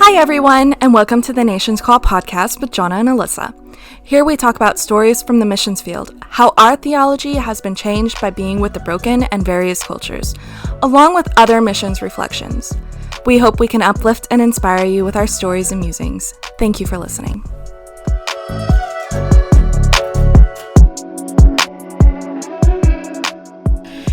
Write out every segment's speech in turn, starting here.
Hi everyone, and welcome to the Nation's Call podcast with Jonna and Alyssa. Here we talk about stories from the missions field, how our theology has been changed by being with the broken and various cultures, along with other missions reflections. We hope we can uplift and inspire you with our stories and musings. Thank you for listening.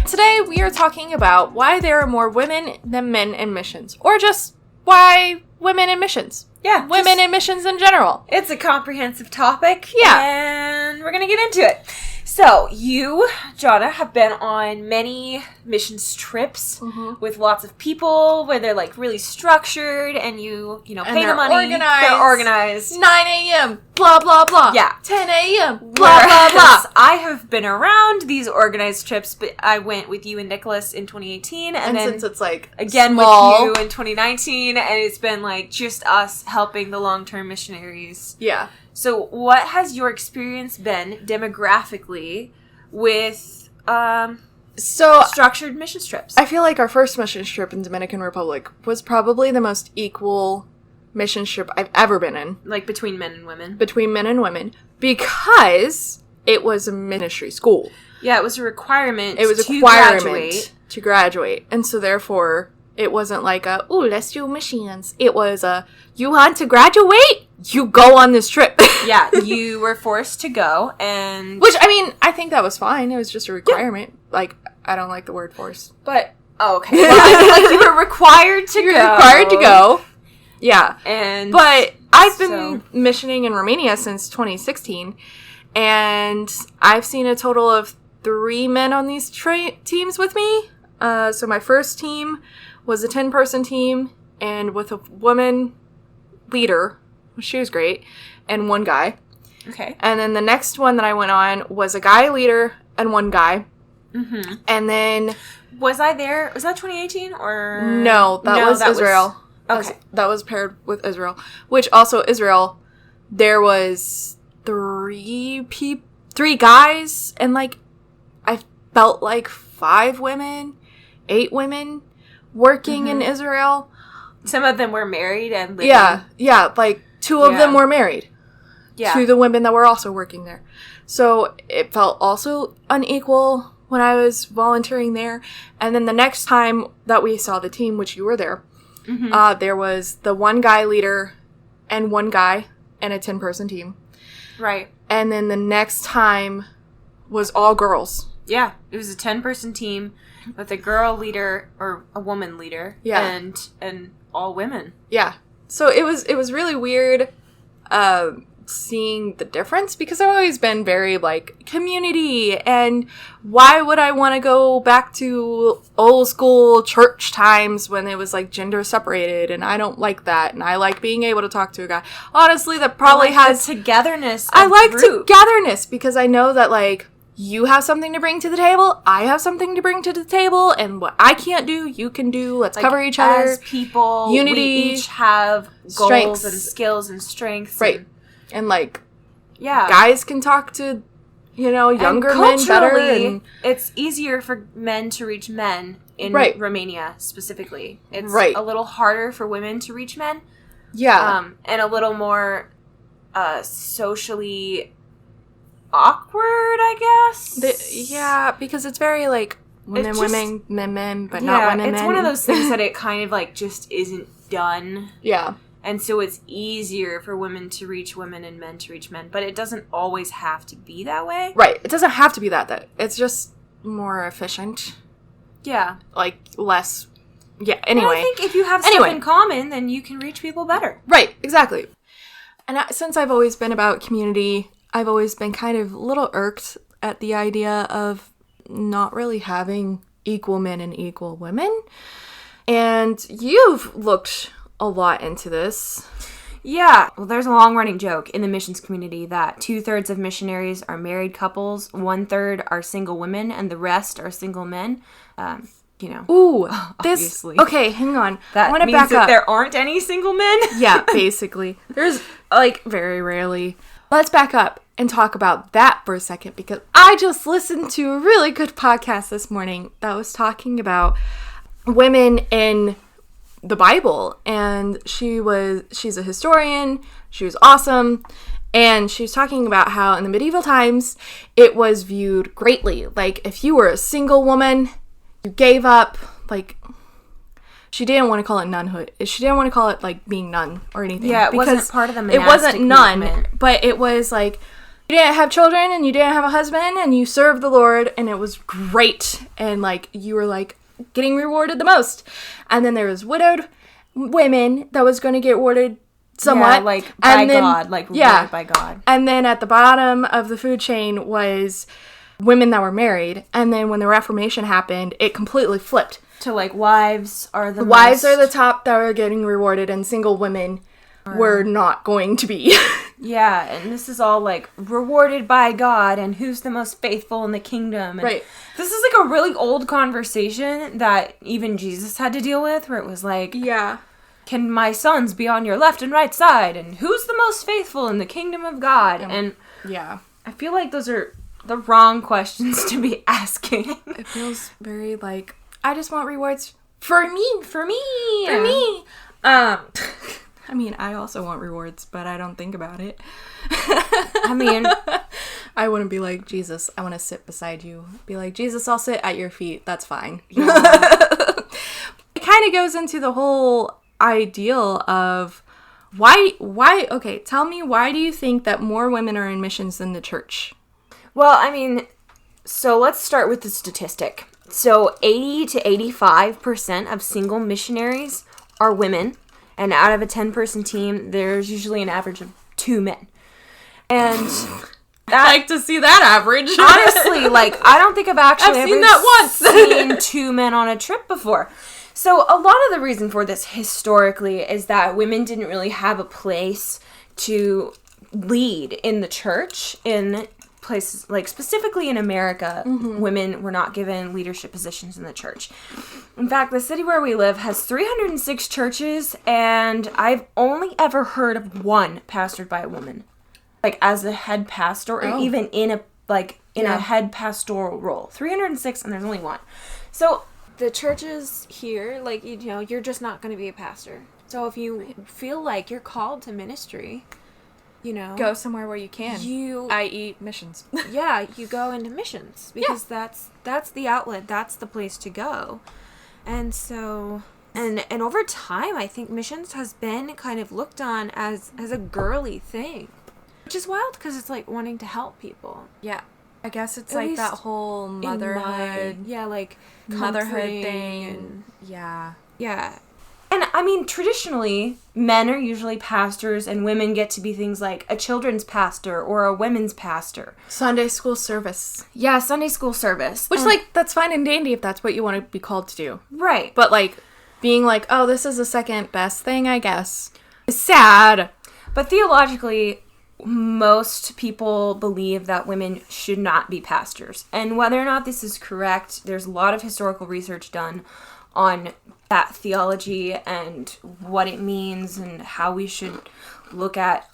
Today we are talking about why there are more women than men in missions, or just why women in missions. Yeah. Women in missions in general. It's a comprehensive topic. Yeah. And we're going to get into it. So, you, Jonna, have been on many missions trips with lots of people where they're like really structured and you pay the money. They're organized. 9 a.m. blah, blah, blah. Yeah. 10 a.m. blah, blah, blah. I have been around these organized trips, but I went with you and Nicholas in 2018. And then since it's like again small, with you in 2019. And it's been like just us helping the long-term missionaries. Yeah. So what has your experience been demographically with structured mission trips? I feel like our first mission trip in Dominican Republic was probably the most equal mission trip I've ever been in. Like between men and women? Between men and women. Because it was a ministry school. Yeah, it was a requirement to graduate. And so therefore, it wasn't like let's do missions. It was you want to graduate? You go on this trip. Yeah, you were forced to go, and... Which, I mean, I think that was fine. It was just a requirement. Yeah. Like, I don't like the word force. But... Oh, okay. Well, like, you were required to go. You're required to go. Yeah. But I've been missioning in Romania since 2016, and I've seen a total of 3 men on these teams with me. So my first team was a 10-person team, and with a woman leader. She was great. And 1 guy. Okay. And then the next one that I went on was a guy leader and 1 guy. Mm-hmm. And then... Was I there? Was that 2018 or... No, that was Israel. Okay. That was paired with Israel. Which also, Israel, there was 3 guys and like, I felt like 5 women, 8 women working in Israel. Some of them were married and living. Yeah, like 2 of them were married. Yeah. To the women that were also working there. So it felt also unequal when I was volunteering there. And then the next time that we saw the team, which you were there, there was the 1 guy leader and 1 guy and a 10-person team. Right. And then the next time was all girls. Yeah, it was a 10-person team with a girl leader or a woman leader. Yeah. And all women. Yeah. So it was really weird seeing the difference because I've always been very like community, and why would I want to go back to old school church times when it was like gender separated, and I don't like that, and I like being able to talk to a guy. Honestly, that probably has togetherness. I like togetherness because I know that like you have something to bring to the table, I have something to bring to the table, and what I can't do, you can do. Let's like, cover each other. As people, unity, we each have goals and skills and strengths. Right. And like, guys can talk to, younger men better. And it's easier for men to reach men in Romania specifically. It's a little harder for women to reach men. Yeah. And a little more socially awkward, I guess. Because it's very like women, men, but not women, it's one of those things that it kind of like just isn't done. Yeah. And so it's easier for women to reach women and men to reach men, but it doesn't always have to be that way. Right. It doesn't have to be that. It's just more efficient. Yeah. Like less. Yeah. Anyway. And I think if you have stuff in common, then you can reach people better. Right. Exactly. And since I've always been about community, I've always been kind of a little irked at the idea of not really having equal men and equal women. And you've looked a lot into this. Yeah. Well, there's a long-running joke in the missions community that 2/3 of missionaries are married couples, 1/3 are single women, and the rest are single men. Ooh, obviously. Okay, hang on. That I want to means back that up. There aren't any single men? Yeah, basically. There's, like, very rarely. Let's back up and talk about that for a second, because I just listened to a really good podcast this morning that was talking about women in the Bible, and she's a historian. She was awesome. And she was talking about how in the medieval times, it was viewed greatly. Like, if you were a single woman, you gave up, like, she didn't want to call it nunhood. She didn't want to call it, like, being nun or anything. Yeah, it wasn't part of the monastic It wasn't nun, movement. but it was, like, you didn't have children, and you didn't have a husband, and you served the Lord, and it was great. And, like, you were, like, getting rewarded the most. And then there was widowed women that was going to get rewarded somewhat. Yeah, like, by God. Like, rewarded by God. And then at the bottom of the food chain was women that were married. And then when the Reformation happened, it completely flipped. To, like, wives are the wives are the top that were getting rewarded, and single women were not going to be. Yeah, and this is all, like, rewarded by God, and who's the most faithful in the kingdom. And right. This is, like, a really old conversation that even Jesus had to deal with, where it was like... Yeah. Can my sons be on your left and right side? And who's the most faithful in the kingdom of God? And yeah, I feel like those are the wrong questions to be asking. It feels very like, I just want rewards for me. I mean, I also want rewards, but I don't think about it. I mean, I wouldn't be like, Jesus, I want to sit beside you. Be like, Jesus, I'll sit at your feet. That's fine. Yeah. It kind of goes into the whole ideal of why okay, tell me, why do you think that more women are in missions than the church? Well, I mean, so let's start with the statistic. So 80 to 85% of single missionaries are women, and out of a 10-person team, there's usually an average of 2 men. And I'd like to see that average. Honestly, like, I don't think I've actually seen that once. seen 2 men on a trip before. So a lot of the reason for this historically is that women didn't really have a place to lead in the church in places, like specifically in America. Women were not given leadership positions in the church. In fact, the city where we live has 306 churches, and I've only ever heard of one pastored by a woman, like as a head pastor, or even in a a head pastoral role. 306, and there's only one. So the churches here, like, you know, you're just not going to be a pastor. So if you feel like you're called to ministry, you know, go somewhere where you can. I.e. missions. Yeah, you go into missions because that's the outlet, that's the place to go. And so and over time, I think missions has been kind of looked on as a girly thing, which is wild because it's like wanting to help people. Yeah. I guess it's At like least that whole motherhood. Like motherhood thing. And, yeah. And I mean, traditionally, men are usually pastors, and women get to be things like a children's pastor or a women's pastor. Sunday school service. Yeah, Sunday school service. Which, like, that's fine and dandy if that's what you want to be called to do. Right. But, like, being like, oh, this is the second best thing, I guess, is sad. But theologically, most people believe that women should not be pastors. And whether or not this is correct, there's a lot of historical research done on that theology and what it means and how we should look at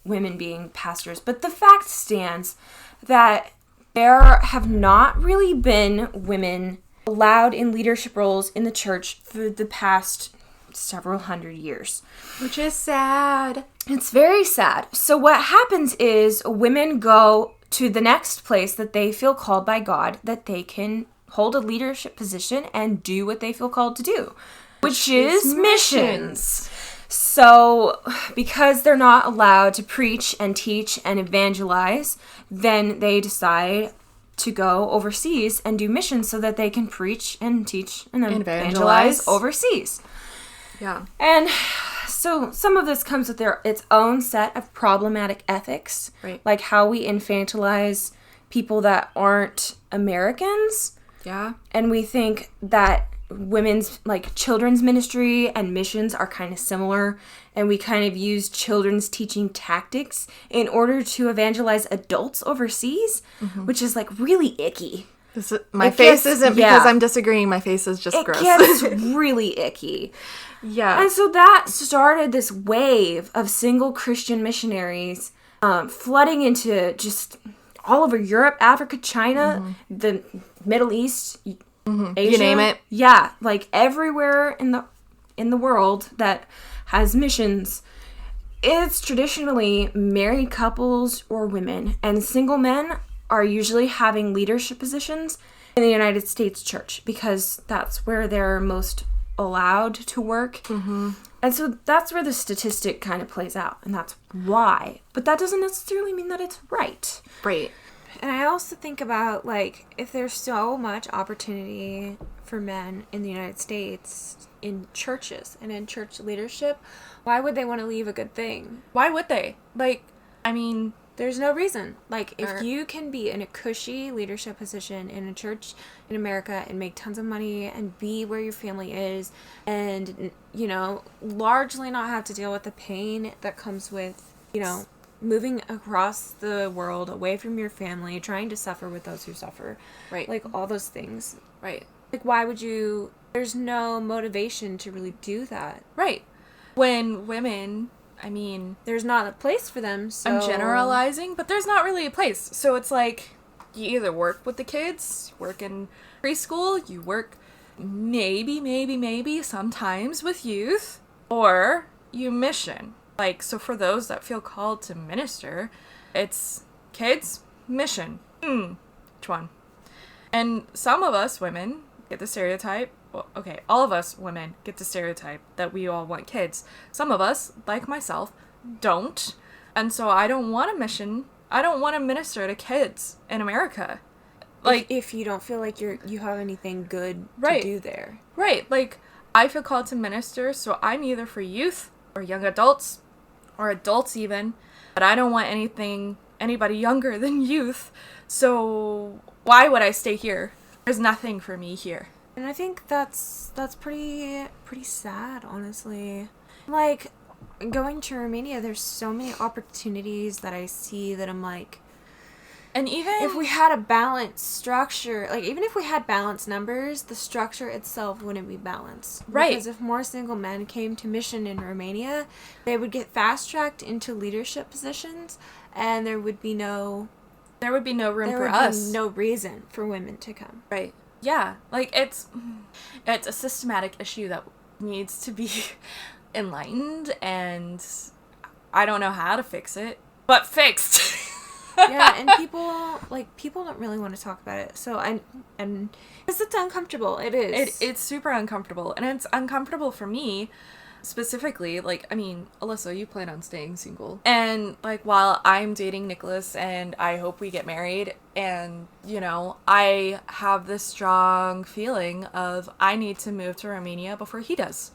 women being pastors. But the fact stands that there have not really been women allowed in leadership roles in the church for the past several hundred years. Which is sad. It's very sad. So what happens is women go to the next place that they feel called by God, that they can hold a leadership position and do what they feel called to do, which is missions. So because they're not allowed to preach and teach and evangelize, then they decide to go overseas and do missions so that they can preach and teach and evangelize overseas. Yeah. And so some of this comes with its own set of problematic ethics, right? Like how we infantilize people that aren't Americans. Yeah. And we think that women's, like, children's ministry and missions are kind of similar, and we kind of use children's teaching tactics in order to evangelize adults overseas, which is, like, really icky. My face isn't because I'm disagreeing. My face is just gross. It gets really icky. Yeah. And so that started this wave of single Christian missionaries flooding into just all over Europe, Africa, China, the Middle East, Asia. You name it. Yeah, like everywhere in the in the world that has missions, it's traditionally married couples or women, and single men are usually having leadership positions in the United States church because that's where they're most allowed to work. Mm-hmm. And so that's where the statistic kind of plays out, and that's why. But that doesn't necessarily mean that it's right. Right. And I also think about, like, if there's so much opportunity for men in the United States in churches and in church leadership, why would they want to leave a good thing? Why would they? Like, I mean, there's no reason. Like, if you can be in a cushy leadership position in a church in America and make tons of money and be where your family is and, you know, largely not have to deal with the pain that comes with, you know, moving across the world away from your family, trying to suffer with those who suffer. Right. Like, all those things. Right. Like, why would you... There's no motivation to really do that. Right. When women... I mean... There's not a place for them, so... I'm generalizing, but there's not really a place. So it's like, you either work with the kids, work in preschool, you work maybe sometimes with youth, or you mission. Like, so for those that feel called to minister, it's kids, mission. Which one? And some of us women get the stereotype. Well, okay, all of us women get the stereotype that we all want kids. Some of us, like myself, don't. And so I don't want a mission. I don't want to minister to kids in America. Like, if you don't feel like you have anything good right, to do there. Right. Like, I feel called to minister, so I'm either for youth or young adults or adults even, but I don't want anybody younger than youth. So why would I stay here? There's nothing for me here. And I think that's pretty sad, honestly. Like, going to Romania, there's so many opportunities that I see that I'm like... And even... If we had a balanced structure, like, even if we had balanced numbers, the structure itself wouldn't be balanced. Right. Because if more single men came to mission in Romania, they would get fast-tracked into leadership positions, and there would be no... There would be no room for us. There would be no reason for women to come. Right. Yeah. Like, it's a systematic issue that needs to be enlightened, and I don't know how to fix it, but fixed. Yeah, and people don't really want to talk about it. So and it's uncomfortable. It is. It's super uncomfortable, and it's uncomfortable for me specifically. Like, I mean, Alyssa, you plan on staying single, and like while I'm dating Nicholas, and I hope we get married, and you know, I have this strong feeling of I need to move to Romania before he does.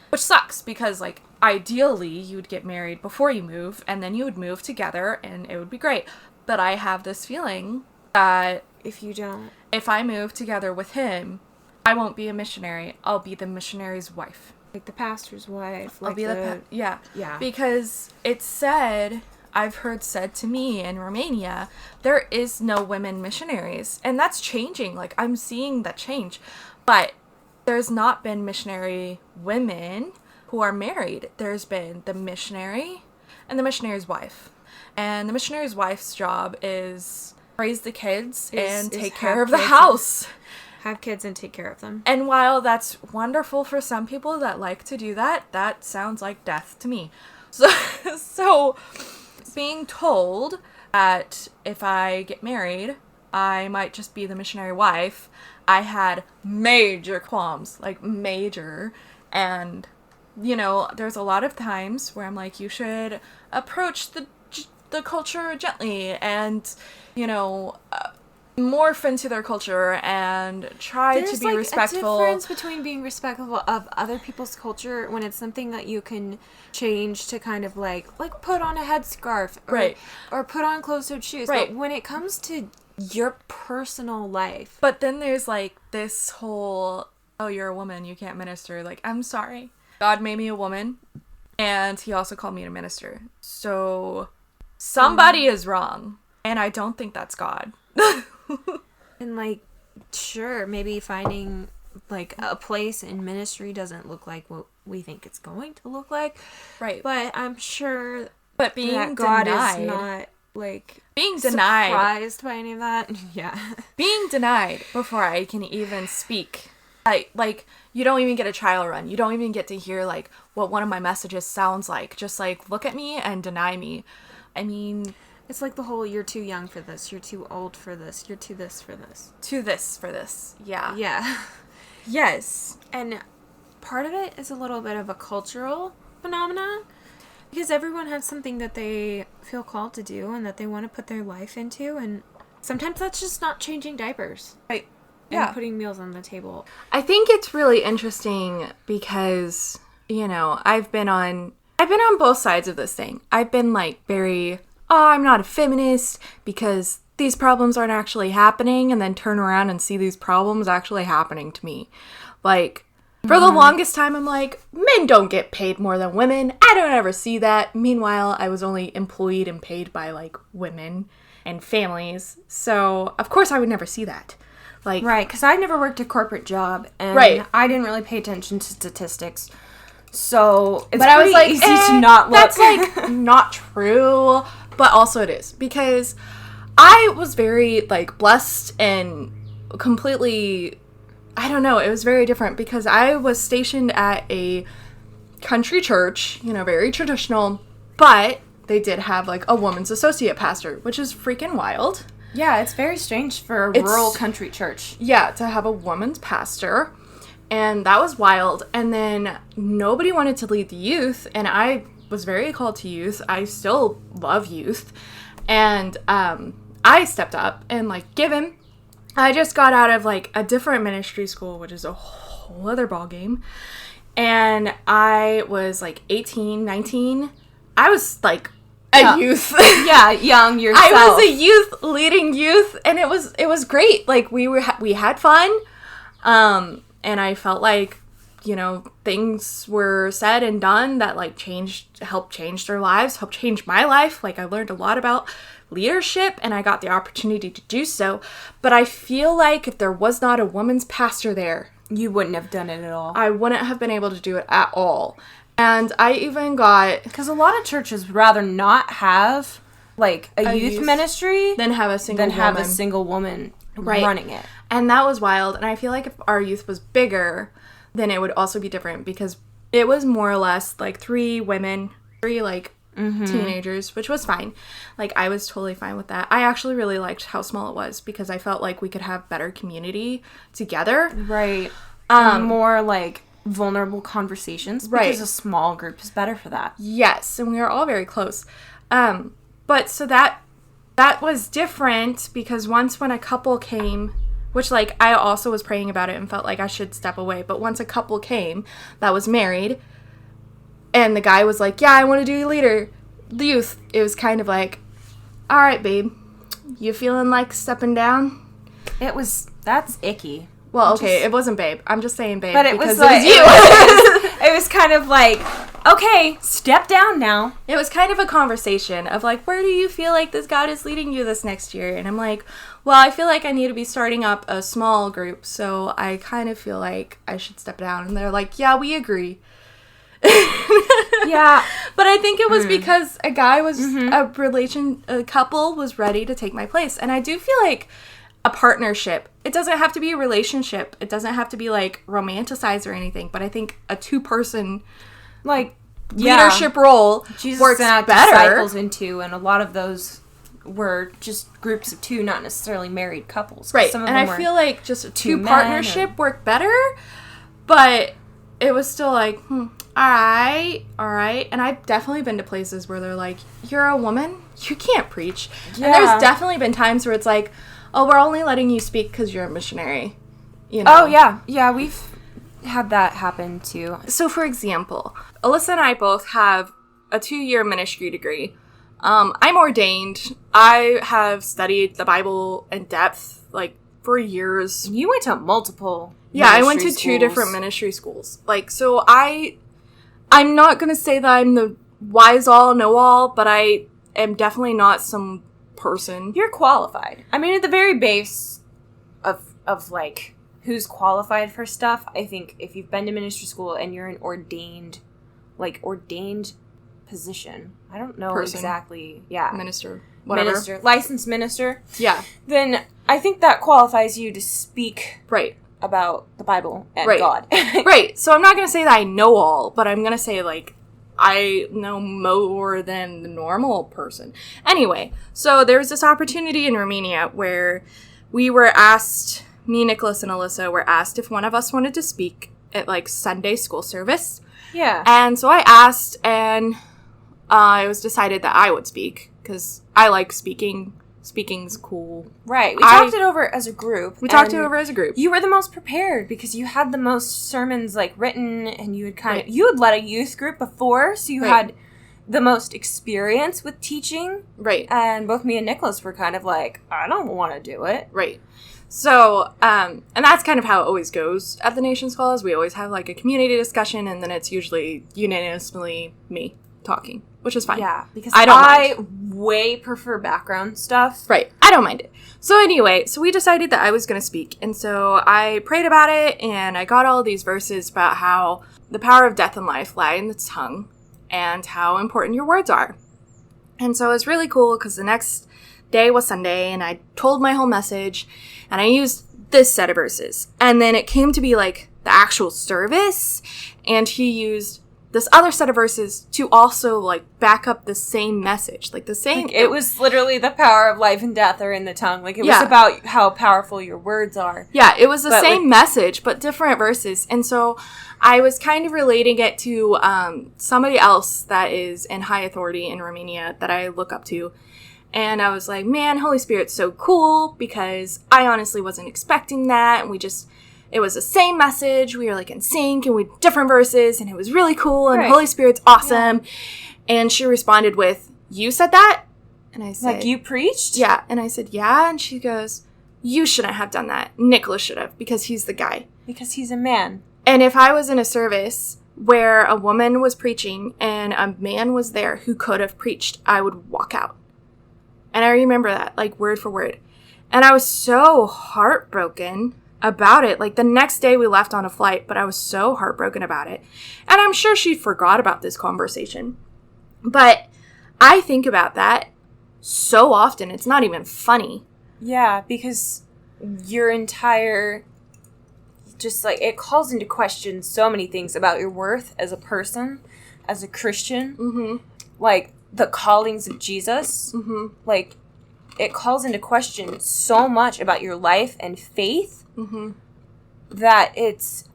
Which sucks because, like, ideally you'd get married before you move and then you would move together and it would be great. But I have this feeling that if I move together with him, I won't be a missionary. I'll be the missionary's wife. Like the pastor's wife. I'll be yeah. Yeah. Because it's said, I've heard said to me in Romania, there is no women missionaries. And that's changing. Like, I'm seeing that change. But there's not been missionary women who are married. There's been the missionary and the missionary's wife. And the missionary's wife's job is raise the kids and take care of the house. Have kids and take care of them. And while that's wonderful for some people that like to do that, that sounds like death to me. So being told that if I get married, I might just be the missionary wife, I had major qualms, like major. And, you know, there's a lot of times where I'm like, you should approach the culture gently and, you know, morph into their culture and try to be respectful. There's a difference between being respectful of other people's culture when it's something that you can change to kind of like put on a headscarf or put on closed-toed shoes. Right. But when it comes to your personal life. But then there's like this whole, oh, you're a woman, you can't minister. Like, I'm sorry. God made me a woman and he also called me to minister. So somebody is wrong. And I don't think that's God. And like, sure, maybe finding like a place in ministry doesn't look like what we think it's going to look like. Right. But I'm sure but being that God denied, is not like being denied surprised by any of that. Yeah. Being denied before I can even speak Like, you don't even get a trial run. You don't even get to hear, like, what one of my messages sounds like. Just, like, look at me and deny me. I mean... It's like the whole, you're too young for this, you're too old for this, you're too this for this. To this for this. Yeah. Yeah. Yes. And part of it is a little bit of a cultural phenomenon. Because everyone has something that they feel called to do and that they want to put their life into. And sometimes that's just not changing diapers. Right. And putting meals on the table. I think it's really interesting because, you know, I've been on both sides of this thing. I've been like very, I'm not a feminist because these problems aren't actually happening, and then turn around and see these problems actually happening to me. Like, for the longest time, I'm like, men don't get paid more than women. I don't ever see that. Meanwhile, I was only employed and paid by, like, women and families. So, of course, I would never see that. Like, right, because I never worked a corporate job, and I didn't really pay attention to statistics. So, it's but I was like, easy to not look. That's, like, not true. But also it is. Because I was very, like, blessed and completely... I don't know, it was very different because I was stationed at a country church, you know, very traditional, but they did have, like, a woman's associate pastor, which is freaking wild. Yeah, it's very strange for a rural country church. Yeah, to have a woman's pastor, and that was wild. And then nobody wanted to lead the youth, and I was very called to youth. I still love youth, and I stepped up and, like, given... I just got out of, like, a different ministry school, which is a whole other ballgame. And I was, like, 18, 19. I was, like, a youth. Yeah, young yourself. I was a youth, leading youth, and it was great. Like, we had fun. And I felt like, you know, things were said and done that, like, helped change their lives, helped change my life. Like, I learned a lot about leadership, and I got the opportunity to do so. But I feel like if there was not a woman's pastor there, you wouldn't have done it at all. I wouldn't have been able to do it at all. And I even got... Because a lot of churches would rather not have, like, a youth ministry than have a single woman running it. And that was wild. And I feel like if our youth was bigger, then it would also be different, because it was more or less, like, 3 women, 3, like, teenagers, which was fine. Like, I was totally fine with that. I actually really liked how small it was, because I felt like we could have better community together. Right. More, like, vulnerable conversations. Because a small group is better for that. Yes, and we were all very close. But so that was different, because once when a couple came, which, like, I also was praying about it and felt like I should step away, but once a couple came that was married, and the guy was like, yeah, I want to do the youth. It was kind of like, all right, babe, you feeling like stepping down? That's icky. Well, okay, it wasn't babe. I'm just saying babe, but it because was like, it was you. It was kind of like, okay, step down now. It was kind of a conversation of like, where do you feel like this God is leading you this next year? And I'm like, well, I feel like I need to be starting up a small group, so I kind of feel like I should step down. And they're like, yeah, we agree. Yeah, but I think it was because a guy was a couple was ready to take my place. And I do feel like a partnership, it doesn't have to be a relationship, it doesn't have to be like romanticized or anything, but I think a 2-person like leadership role Jesus works sent better. Disciples into, and a lot of those were just groups of 2, not necessarily married couples. Right, some of and them I feel like just a 2 men partnership worked better, but it was still like, all right. And I've definitely been to places where they're like, you're a woman, you can't preach. Yeah. And there's definitely been times where it's like, oh, we're only letting you speak because you're a missionary. You know? Oh, yeah. Yeah, we've had that happen, too. So, for example, Alyssa and I both have a 2-year ministry degree. I'm ordained. I have studied the Bible in depth, like, for years. You went to multiple I went to 2 different ministry schools. Like, so I'm not going to say that I'm the wise-all, know-all, but I am definitely not some person. You're qualified. I mean, at the very base of like, who's qualified for stuff, I think if you've been to ministry school and you're an ordained position, I don't know exactly, Minister, whatever. Licensed minister. Yeah. Then I think that qualifies you to speak. Right. about the Bible and right. God. Right. So I'm not going to say that I know all, but I'm going to say, like, I know more than the normal person. Anyway, so there was this opportunity in Romania where we were asked, me, Nicholas, and Alyssa were asked if one of us wanted to speak at, like, Sunday school service. Yeah. And so I asked, and it was decided that I would speak, because I like speaking. Speaking's cool. Right. We talked it over as a group. You were the most prepared because you had the most sermons, like, written, and you had you had led a youth group before, so you had the most experience with teaching. Right. And both me and Nicholas were kind of like, I don't want to do it. Right. So, and that's kind of how it always goes at the Nations Calls. We always have, like, a community discussion, and then it's usually unanimously me talking, which is fine. Yeah, because I way prefer background stuff. Right. I don't mind it. So anyway, so we decided that I was going to speak. And so I prayed about it, and I got all these verses about how the power of death and life lie in the tongue and how important your words are. And so it was really cool because the next day was Sunday, and I told my whole message, and I used this set of verses. And then it came to be like the actual service, and he used this other set of verses to also, like, back up the same message. Like, the same... Like, it was literally the power of life and death are in the tongue. Like, it was about how powerful your words are. Yeah, it was the same message, but different verses. And so I was kind of relating it to somebody else that is in high authority in Romania that I look up to. And I was like, man, Holy Spirit's so cool, because I honestly wasn't expecting that. And it was the same message. We were, like, in sync, and we had different verses, and it was really cool, and Holy Spirit's awesome. Yeah. And she responded with, you said that? And I said... Like, you preached? Yeah. And I said, yeah. And she goes, you shouldn't have done that. Nicholas should have, because he's the guy. Because he's a man. And if I was in a service where a woman was preaching and a man was there who could have preached, I would walk out. And I remember that, like, word for word. And I was so heartbroken about it. Like, the next day we left on a flight, but I was so heartbroken about it. And I'm sure she forgot about this conversation. But I think about that so often. It's not even funny. Yeah, because your entire... Just, like, it calls into question so many things about your worth as a person, as a Christian. Mm-hmm. Like, the callings of Jesus. Mm-hmm. Like, it calls into question so much about your life and faith. Mm-hmm. That it's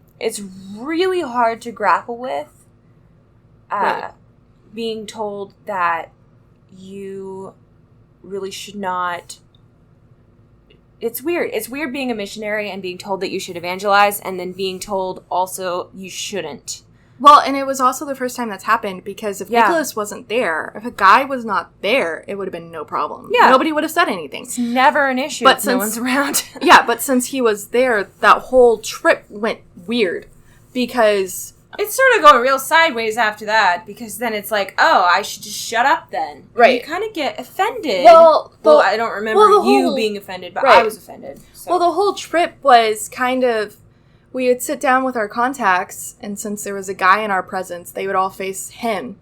really hard to grapple with being told that you really should not. It's weird. It's weird being a missionary and being told that you should evangelize, and then being told also you shouldn't. Well, and it was also the first time that's happened, because if Nicholas wasn't there, if a guy was not there, it would have been no problem. Yeah. Nobody would have said anything. It's never an issue if no one's around. Yeah, but since he was there, that whole trip went weird, because... It's sort of going real sideways after that, because then it's like, oh, I should just shut up then. Right. You kind of get offended. Well, I don't remember you being offended, but I was offended. So. Well, the whole trip was kind of... We would sit down with our contacts, and since there was a guy in our presence, they would all face him.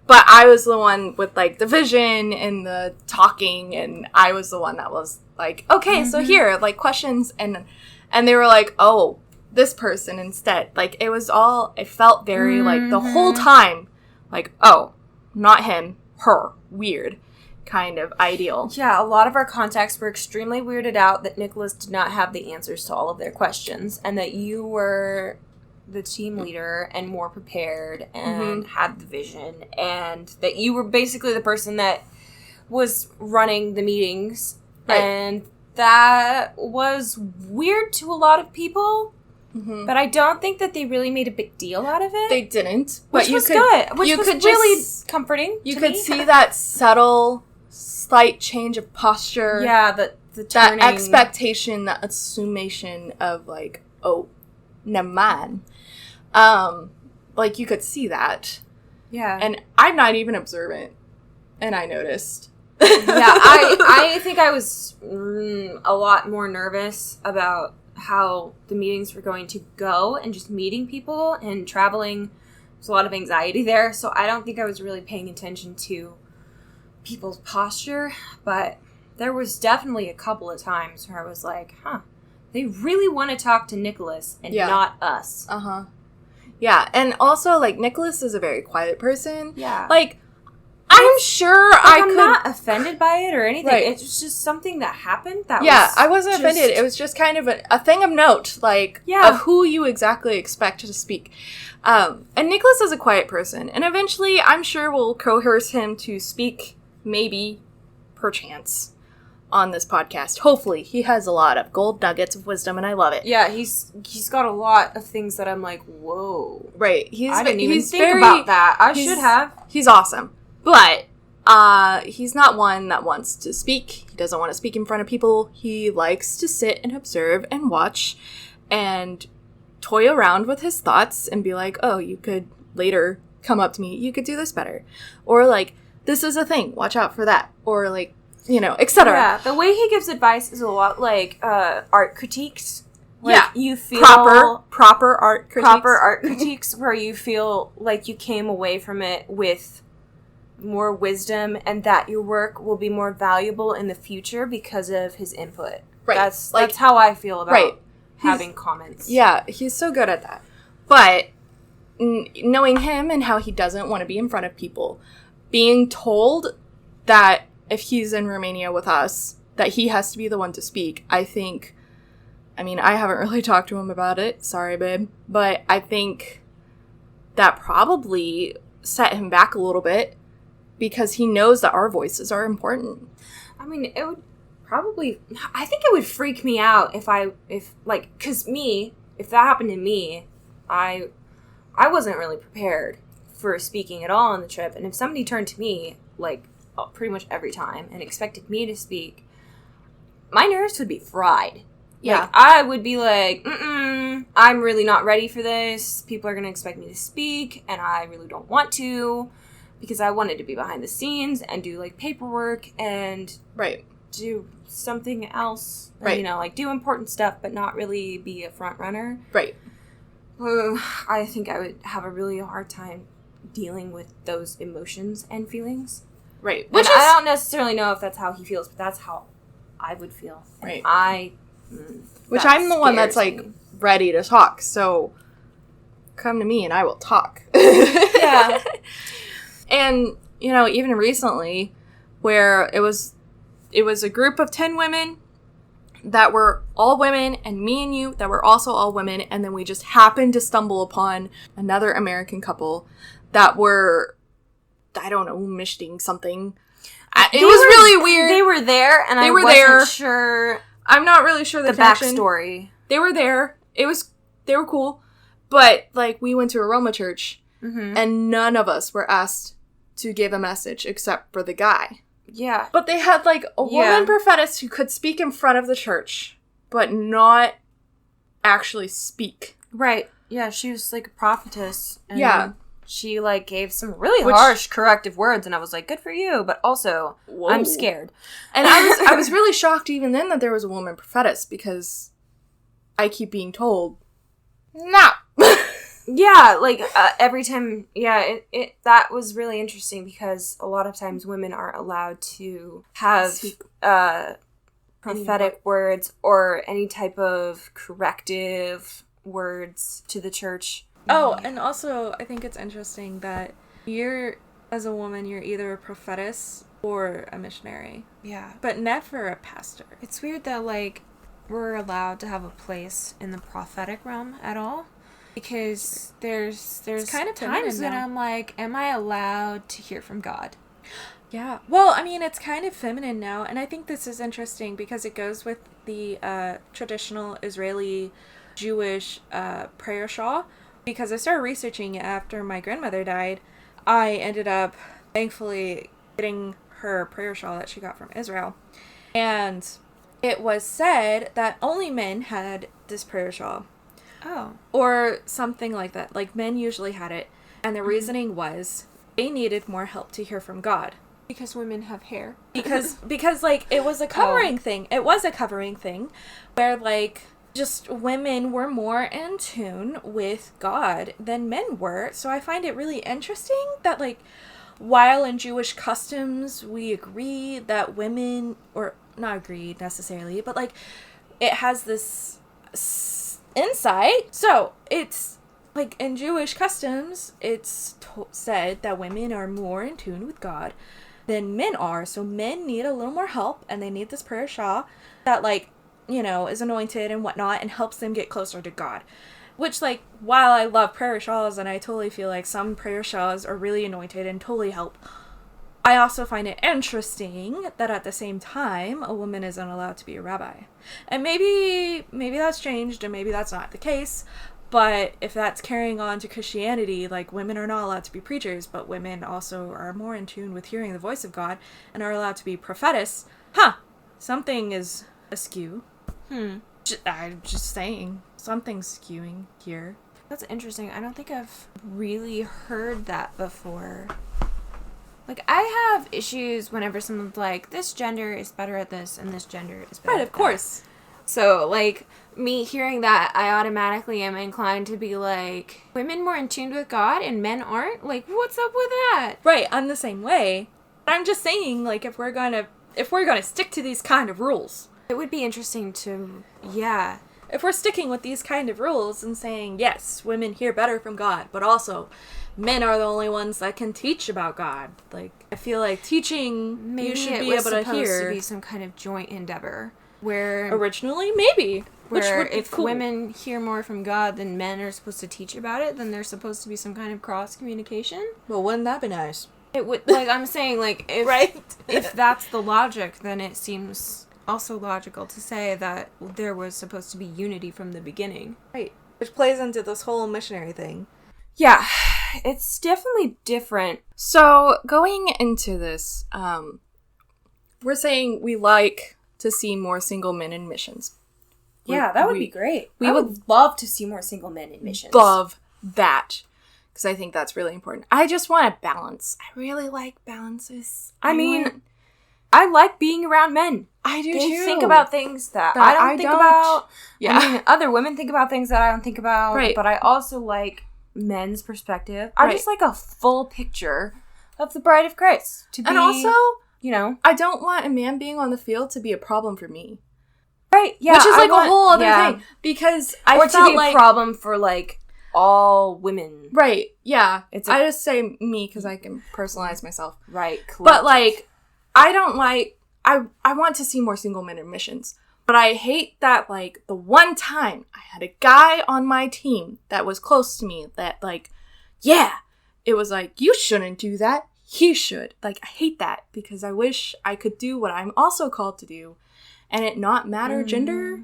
But I was the one with, like, the vision and the talking, and I was the one that was like, okay, so here, like, questions, and they were like, oh, this person instead. Like, it felt very, like, the whole time, like, oh, not him, her, weird. Kind of ideal. Yeah, a lot of our contacts were extremely weirded out that Nicholas did not have the answers to all of their questions, and that you were the team leader and more prepared and had the vision, and that you were basically the person that was running the meetings. Right. And that was weird to a lot of people. Mm-hmm. But I don't think that they really made a big deal out of it. They didn't. Which was good. Which was really comforting. You could see that subtle, slight change of posture. Yeah, the turning. That expectation, that assumation of, like, oh, naman. Like, you could see that. Yeah. And I'm not even observant. And I noticed. Yeah, I think I was a lot more nervous about how the meetings were going to go and just meeting people and traveling. There's a lot of anxiety there, so I don't think I was really paying attention to people's posture, but there was definitely a couple of times where I was like, They really want to talk to Nicholas and not us. Uh-huh. Yeah, and also, like, Nicholas is a very quiet person. Yeah. Like, I'm sure I'm not offended by it or anything. Right. It's just something that happened. I wasn't offended. It was just kind of a thing of note, like, of who you exactly expect to speak. And Nicholas is a quiet person, and eventually, I'm sure we'll coerce him to speak, maybe, perchance, on this podcast. Hopefully. He has a lot of gold nuggets of wisdom, and I love it. Yeah, he's got a lot of things that I'm like, whoa. Right. I didn't even think about that. I should have. He's awesome. But he's not one that wants to speak. He doesn't want to speak in front of people. He likes to sit and observe and watch and toy around with his thoughts and be like, oh, you could later come up to me. You could do this better. Or like, this is a thing. Watch out for that. Or like, you know, etc. Yeah, the way he gives advice is a lot like art critiques. Like, you feel proper art critiques where you feel like you came away from it with more wisdom and that your work will be more valuable in the future because of his input. Right. That's how I feel about having comments. Yeah, he's so good at that. But knowing him and how he doesn't want to be in front of people, being told that if he's in Romania with us, that he has to be the one to speak, I think, I mean, I haven't really talked to him about it. Sorry, babe. But I think that probably set him back a little bit because he knows that our voices are important. I mean, it would probably, I think it would freak me out if that happened to me, I wasn't really prepared for speaking at all on the trip. And if somebody turned to me, like, pretty much every time and expected me to speak, my nerves would be fried. Yeah. Like, I would be like, I'm really not ready for this. People are going to expect me to speak, and I really don't want to, because I wanted to be behind the scenes and do, like, paperwork and do something else. Right. You know, like, do important stuff, but not really be a front runner. Right. I think I would have a really hard time dealing with those emotions and feelings. Right. Which I don't necessarily know if that's how he feels, but that's how I would feel. Right. Which I'm the one that's, like, ready to talk, so come to me and I will talk. Yeah. And, you know, even recently, where it was a group of 10 women that were all women, and me and you that were also all women, and then we just happened to stumble upon another American couple that were, I don't know, mishing something. It was really weird. They were there, and I wasn't sure. I'm not really sure the backstory. They were there. They were cool. But, like, we went to a Roma church, and none of us were asked to give a message except for the guy. Yeah. But they had, like, a woman prophetess who could speak in front of the church, but not actually speak. Right. Yeah, she was, like, a prophetess. And yeah. She, like, gave some really harsh corrective words, and I was like, good for you, but also, I'm scared. And I was really shocked even then that there was a woman prophetess, because I keep being told, no. Yeah, like, every time, that was really interesting, because a lot of times women aren't allowed to have prophetic words or any type of corrective words to the church. Oh, and also, I think it's interesting that as a woman, you're either a prophetess or a missionary. Yeah. But never a pastor. It's weird that, like, we're allowed to have a place in the prophetic realm at all. Because there's kind of times that I'm like, am I allowed to hear from God? Yeah. Well, I mean, it's kind of feminine now. And I think this is interesting because it goes with the traditional Israeli Jewish prayer shawl. Because I started researching it after my grandmother died. I ended up, thankfully, getting her prayer shawl that she got from Israel. And it was said that only men had this prayer shawl. Oh. Or something like that. Like, men usually had it. And the reasoning was they needed more help to hear from God. Because women have hair. Because like, it was a covering thing. It was a covering thing where, like, just women were more in tune with God than men were. So I find it really interesting that, like, while in Jewish customs we agree that women, or not agreed necessarily, but, like, it has this insight. So, it's like in Jewish customs, it's said that women are more in tune with God than men are. So men need a little more help, and they need this prayer shawl that, like, you know, is anointed and whatnot and helps them get closer to God. Which, like, while I love prayer shawls, and I totally feel like some prayer shawls are really anointed and totally help, I also find it interesting that at the same time, a woman isn't allowed to be a rabbi. And maybe that's changed, and maybe that's not the case. But if that's carrying on to Christianity, like, women are not allowed to be preachers, but women also are more in tune with hearing the voice of God and are allowed to be prophetess. Something is askew. I'm just saying. Something's skewing here. That's interesting. I don't think I've really heard that before. Like, I have issues whenever someone's like, this gender is better at this and this gender is better at that. Right, of course. So, like, me hearing that, I automatically am inclined to be like, women more in tune with God and men aren't? Like, what's up with that? Right, I'm the same way. But I'm just saying, like, if we're gonna stick to these kind of rules. It would be interesting to, yeah. If we're sticking with these kind of rules and saying, yes, women hear better from God, but also men are the only ones that can teach about God. Like, I feel like teaching, maybe you should it be was able to supposed hear. To be some kind of joint endeavor. Where originally, maybe. Where if cool. Women hear more from God than men are supposed to teach about it, then there's supposed to be some kind of cross communication. Well, wouldn't that be nice? It would, like, I'm saying, like, if right? If that's the logic, then it seems also logical to say that there was supposed to be unity from the beginning. Right. Which plays into this whole missionary thing. Yeah, it's definitely different. So, going into this, we're saying we like to see more single men in missions. Yeah, that would be great. We would love to see more single men in missions. Love that. Because I think that's really important. I just want a balance. I really like balances. I mean, I like being around men. I do they too. think about things that I don't think about. Yeah. I mean, other women think about things that I don't think about. Right. But I also like men's perspective. I just like a full picture of the bride of Christ. To be, and also, you know, I don't want a man being on the field to be a problem for me. Right, yeah. Which is like a whole other thing. Because I felt to be like a problem for, like, all women. Right, yeah. I just say me because I can personalize myself. Right, but, like, I don't like... I want to see more single men in missions. But I hate that, like, the one time I had a guy on my team that was close to me that, like, yeah, it was like, you shouldn't do that. He should. Like, I hate that because I wish I could do what I'm also called to do and it not matter gender.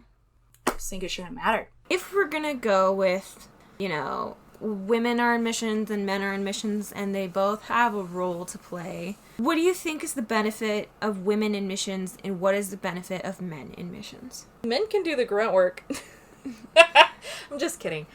I just think it shouldn't matter. If we're gonna go with, you know, women are in missions and men are in missions and they both have a role to play, what do you think is the benefit of women in missions and what is the benefit of men in missions? Men can do the grunt work. I'm just kidding.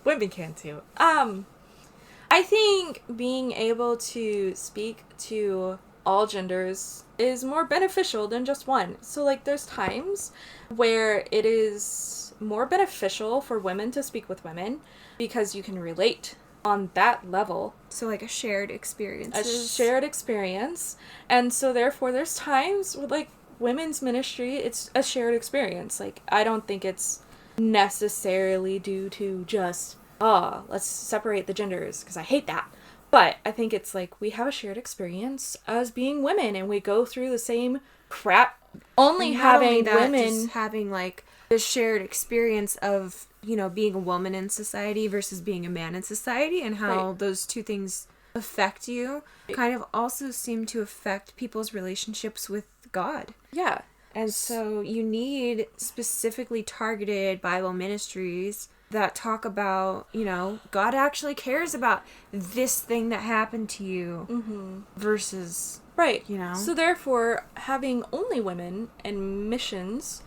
Women can too. I think being able to speak to all genders is more beneficial than just one. So, like, there's times where it is more beneficial for women to speak with women because you can relate on that level. So, like, a shared experience. A shared experience. And so, therefore, there's times with, like, women's ministry, it's a shared experience. Like, I don't think it's necessarily due to just, let's separate the genders, because I hate that. But I think it's like we have a shared experience as being women and we go through the same crap. Only having women... Just having, like, the shared experience of, you know, being a woman in society versus being a man in society and how those two things affect you kind of also seem to affect people's relationships with God. Yeah. And so you need specifically targeted Bible ministries that talk about, you know, God actually cares about this thing that happened to you versus, you know. So therefore, having only women in missions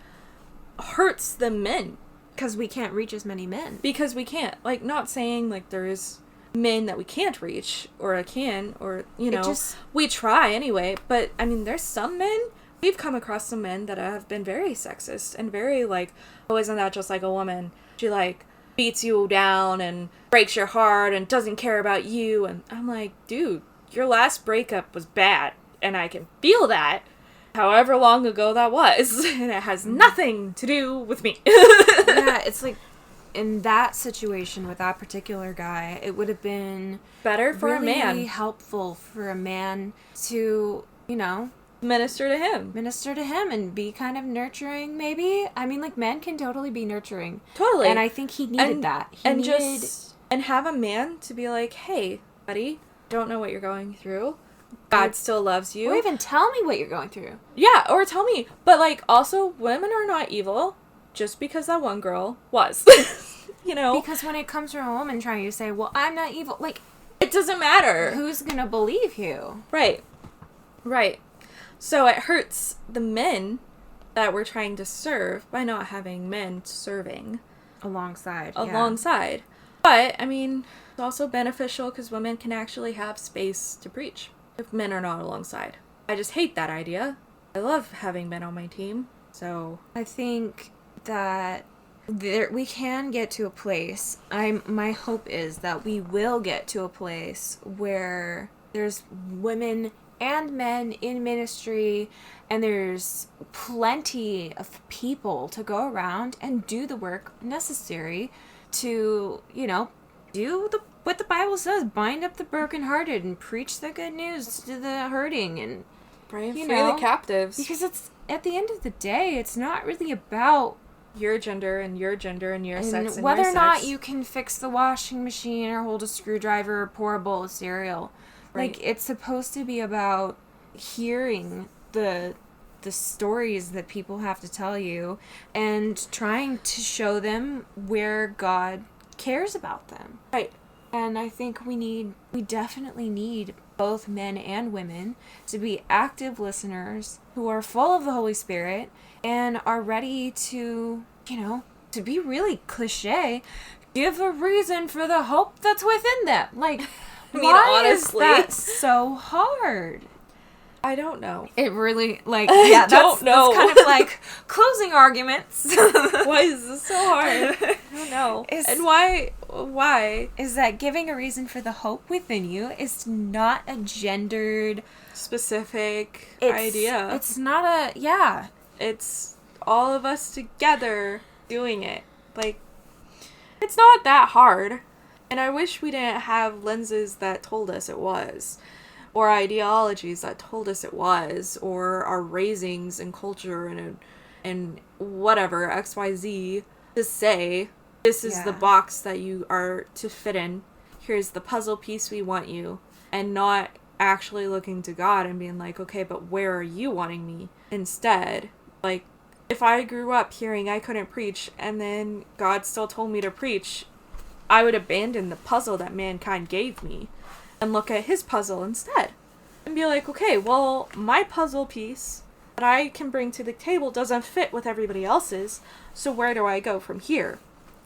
hurts the men. Because we can't reach as many men. Because we can't. Like, not saying, like, there's men that we can't reach, or can, or, you know, we try anyway. But, I mean, there's some men... We've come across some men that have been very sexist and very, like, oh, isn't that just like a woman? She, like, beats you down and breaks your heart and doesn't care about you. And I'm like, dude, your last breakup was bad. And I can feel that. however long ago that was. And it has nothing to do with me. Yeah, it's like, in that situation with that particular guy, it would have been better for really a man. helpful for a man to, Minister to him and be kind of nurturing, maybe. I mean, like, men can totally be nurturing. Totally. And I think he needed that. And have a man to be like, hey, buddy, don't know what you're going through. God still loves you. Or even tell me what you're going through. Yeah, or tell me. But, like, also, women are not evil just because that one girl was. Because when it comes from a woman trying to say, well, I'm not evil, like, it doesn't matter. Who's gonna believe you? Right. So it hurts the men that we're trying to serve by not having men serving. Alongside. But, I mean, it's also beneficial because women can actually have space to preach if men are not alongside. I just hate that idea. I love having men on my team, so... I think that we can get to a place, my hope is that we will get to a place where there's women and men in ministry, and there's plenty of people to go around and do the work necessary to, do what the Bible says, bind up the brokenhearted and preach the good news to the hurting and free the captives. Because it's, at the end of the day, it's not really about your gender and your sex and whether your or not sex. You can fix the washing machine or hold a screwdriver or pour a bowl of cereal. Right. Like, it's supposed to be about hearing the stories that people have to tell you and trying to show them where God cares about them. Right. And I think we definitely need both men and women to be active listeners who are full of the Holy Spirit and are ready to, to be really cliche, give a reason for the hope that's within them. Like, I mean, why honestly, is that so hard? I don't know. It really, yeah, don't know. That's kind of like closing arguments. Why is this so hard? I don't know. And why? Is that giving a reason for the hope within you is not a gendered... specific idea. It's not yeah. It's all of us together doing it. Like, it's not that hard. And I wish we didn't have lenses that told us it was. Or ideologies that told us it was. Or our raisings and culture and whatever, XYZ, to say, this is the box that you are to fit in. Here's the puzzle piece we want you. And not actually looking to God and being like, okay, but where are you wanting me? Instead, like, if I grew up hearing I couldn't preach and then God still told me to preach, I would abandon the puzzle that mankind gave me and look at his puzzle instead. And be like, okay, well, my puzzle piece that I can bring to the table doesn't fit with everybody else's, so where do I go from here?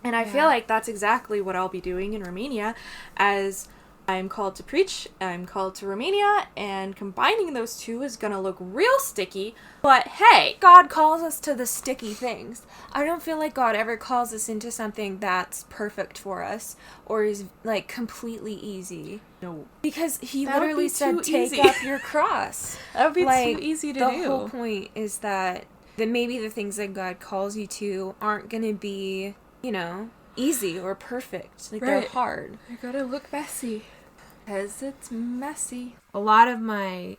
And I feel like that's exactly what I'll be doing in Romania, as I'm called to preach, I'm called to Romania, and combining those two is gonna look real sticky, but hey! God calls us to the sticky things. I don't feel like God ever calls us into something that's perfect for us, or is, like, completely easy. No. Because he That would literally be said, too take easy. up your cross. That would be Like, too easy to the do. The whole point is that maybe the things that God calls you to aren't gonna be, easy or perfect. Like, they're hard. I gotta look messy. Because it's messy. A lot of my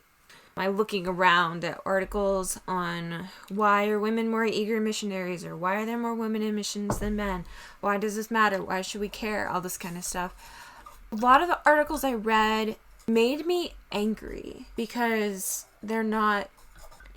looking around at articles on why are women more eager missionaries, or why are there more women in missions than men? Why does this matter? Why should we care? All this kind of stuff. A lot of the articles I read made me angry because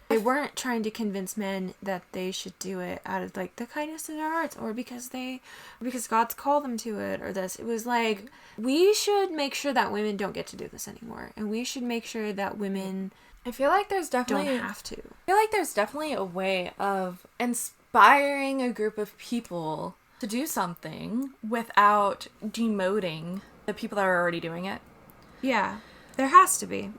they weren't trying to convince men that they should do it out of, like, the kindness in their hearts, or because God's called them to it, or this. It was like, we should make sure that women don't get to do this anymore, and we should make sure that women I feel like there's definitely don't have to. I feel like there's definitely a way of inspiring a group of people to do something without demoting the people that are already doing it. Yeah, there has to be.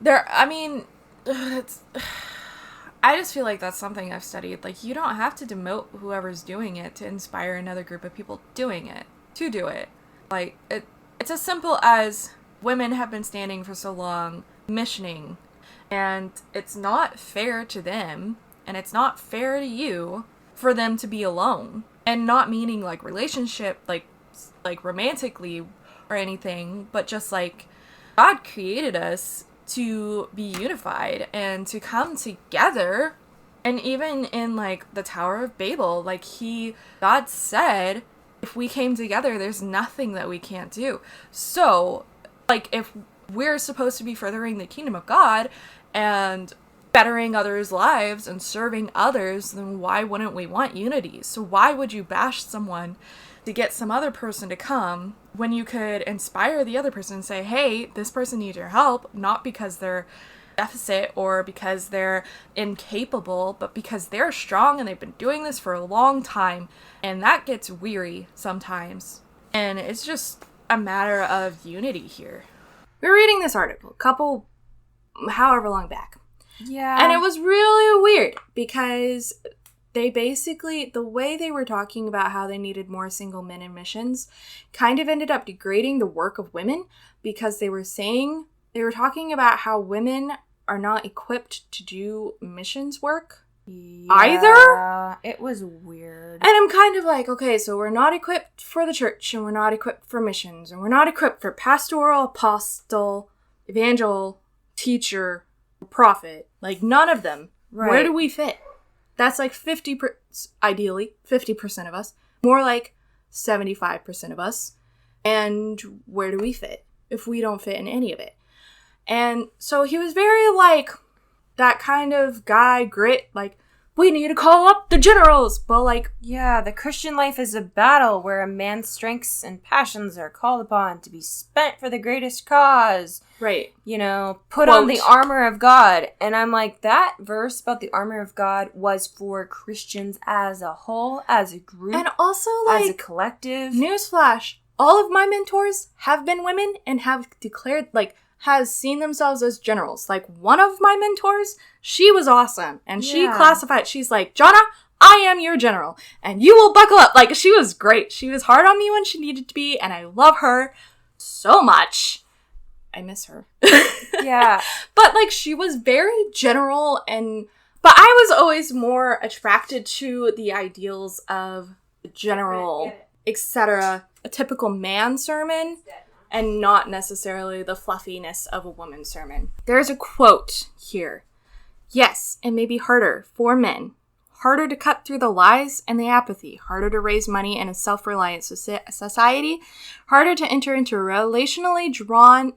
I just feel like that's something I've studied. Like, you don't have to demote whoever's doing it to inspire another group of people doing it to do it. Like, it's as simple as women have been standing for so long, missioning, And it's not fair to them, and it's not fair to you for them to be alone. And not meaning like relationship, like romantically or anything, but just like God created us to be unified and to come together. And even in like the Tower of Babel, like God said, if we came together, there's nothing that we can't do. So like if we're supposed to be furthering the kingdom of God and bettering others' lives and serving others, then why wouldn't we want unity? So why would you bash someone to get some other person to come when you could inspire the other person and say, hey, this person needs your help, not because they're deficit or because they're incapable, but because they're strong and they've been doing this for a long time. And that gets weary sometimes. And it's just a matter of unity here. We were reading this article however long back. Yeah. And it was really weird because they basically, the way they were talking about how they needed more single men in missions kind of ended up degrading the work of women, because they were talking about how women are not equipped to do missions work either. It was weird. And I'm kind of like, okay, so we're not equipped for the church, and we're not equipped for missions, and we're not equipped for pastoral, apostle, evangel, teacher, prophet. Like, none of them. Right. Where do we fit? That's like ideally 50% of us. More like 75% of us. And where do we fit if we don't fit in any of it? And so he was very like that kind of guy, grit, like, we need to call up the generals. But like, yeah, the Christian life is a battle where a man's strengths and passions are called upon to be spent for the greatest cause. Right. You know, put on the armor of God. And I'm like, that verse about the armor of God was for Christians as a whole, as a group. And also, like, as a collective. Newsflash, all of my mentors have been women and have declared, like, has seen themselves as generals. Like, one of my mentors, she was awesome. And she classified, she's like, Jonna, I am your general. And you will buckle up. Like, she was great. She was hard on me when she needed to be. And I love her so much. I miss her. Yeah. But, like, she was very general. But I was always more attracted to the ideals of general, etc. A typical man sermon. And not necessarily the fluffiness of a woman's sermon. There's a quote here. Yes, it may be harder for men. Harder to cut through the lies and the apathy. Harder to raise money in a self-reliant society. Harder to enter into relationally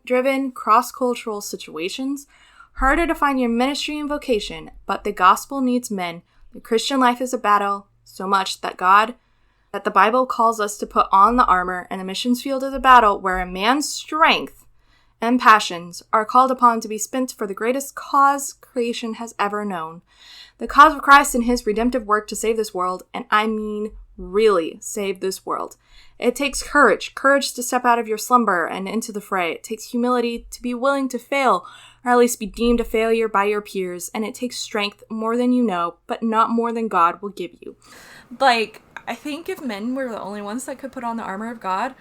driven cross-cultural situations. Harder to find your ministry and vocation. But the gospel needs men. The Christian life is a battle, so much that the Bible calls us to put on the armor, and the missions field is a battle where a man's strength and passions are called upon to be spent for the greatest cause creation has ever known. The cause of Christ and his redemptive work to save this world, and I mean really save this world. It takes courage to step out of your slumber and into the fray. It takes humility to be willing to fail, or at least be deemed a failure by your peers, and it takes strength more than you know, but not more than God will give you. Like, I think if men were the only ones that could put on the armor of God,